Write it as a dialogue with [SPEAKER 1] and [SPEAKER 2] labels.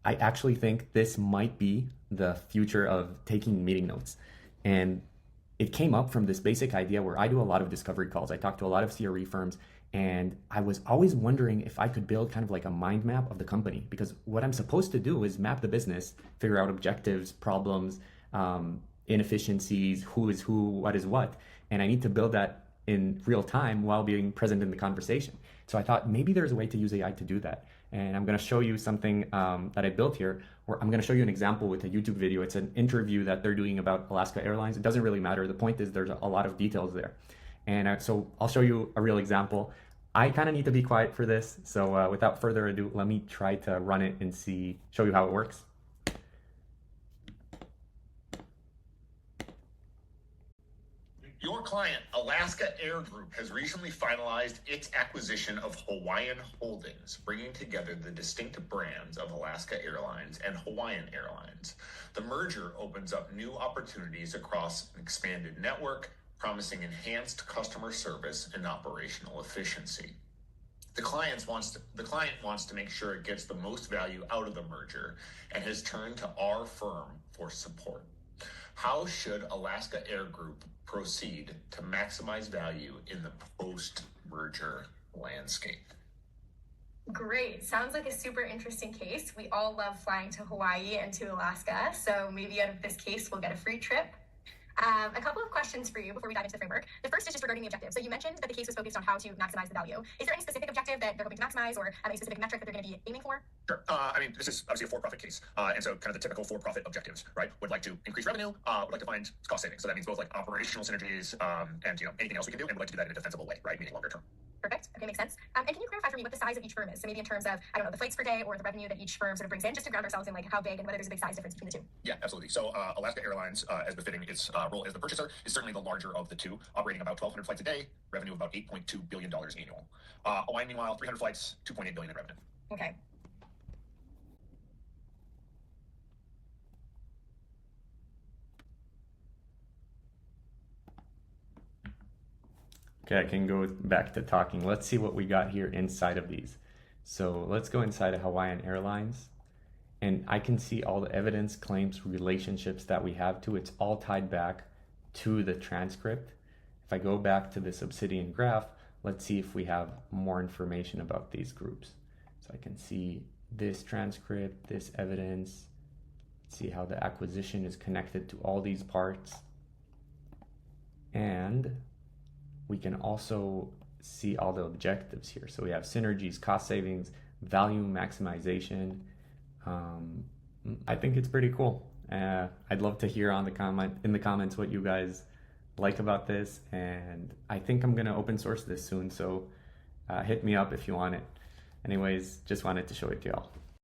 [SPEAKER 1] I actually think this might be the future of taking meeting notes. And it came up from this basic idea where I do a lot of discovery calls. I talk to a lot of CRE firms, and I was always wondering if I could build kind of like a mind map of the company, because what I'm supposed to do is map the business, figure out objectives, problems, inefficiencies, who is who, what is what. And I need to build that in real time while being present in the conversation. So I thought maybe there's a way to use AI to do that. And I'm going to show you something that I built here, where I'm going to show you an example with a YouTube video. It's an interview that they're doing about Alaska Airlines. It doesn't really matter. The point is there's a lot of details there. And so I'll show you a real example. I kind of need to be quiet for this. So without further ado, let me try to run it and show you how it works.
[SPEAKER 2] Your client, Alaska Air Group, has recently finalized its acquisition of Hawaiian Holdings, bringing together the distinct brands of Alaska Airlines and Hawaiian Airlines. The merger opens up new opportunities across an expanded network, promising enhanced customer service and operational efficiency. The client wants to make sure it gets the most value out of the merger and has turned to our firm for support. How should Alaska Air Group proceed to maximize value in the post-merger landscape?
[SPEAKER 3] Great. Sounds like a super interesting case. We all love flying to Hawaii and to Alaska, so maybe out of this case, we'll get a free trip. A couple of questions for you before we dive into the framework. The first is just regarding the objective. So you mentioned that the case was focused on how to maximize the value. Is there any specific objective that they're hoping to maximize, or any specific metric that they're going to be aiming for?
[SPEAKER 2] Sure. This is obviously a for-profit case. And so kind of the typical for-profit objectives, right? Would like to increase revenue, would like to find cost savings. So that means both like operational synergies and anything else we can do, and would like to do that in a defensible way, right? Meaning longer term.
[SPEAKER 3] Perfect. Okay, makes sense. And can you clarify for me what the size of each firm is? So maybe in terms of, I don't know, the flights per day or the revenue that each firm sort of brings in, just to ground ourselves in like how big and whether there's a big size difference between the two.
[SPEAKER 2] Yeah, absolutely. So Alaska Airlines, as befitting its role as the purchaser, is certainly the larger of the two, operating about 1,200 flights a day, revenue of about $8.2 billion annual. Hawaiian, meanwhile, 300 flights, $2.8 billion in revenue.
[SPEAKER 3] Okay.
[SPEAKER 1] Okay, I can go back to talking. Let's see what we got here inside of these. So let's go inside of Hawaiian Airlines, and I can see all the evidence, claims, relationships that we have to. It's all tied back to the transcript. If I go back to this obsidian graph, let's see if we have more information about these groups. So I can see this transcript, this evidence, see how the acquisition is connected to all these parts. And we can also see all the objectives here. So we have synergies, cost savings, value maximization. I think it's pretty cool. I'd love to hear in the comments what you guys like about this, and I think I'm gonna open source this soon, so hit me up if you want it. Anyways, just wanted to show it to y'all.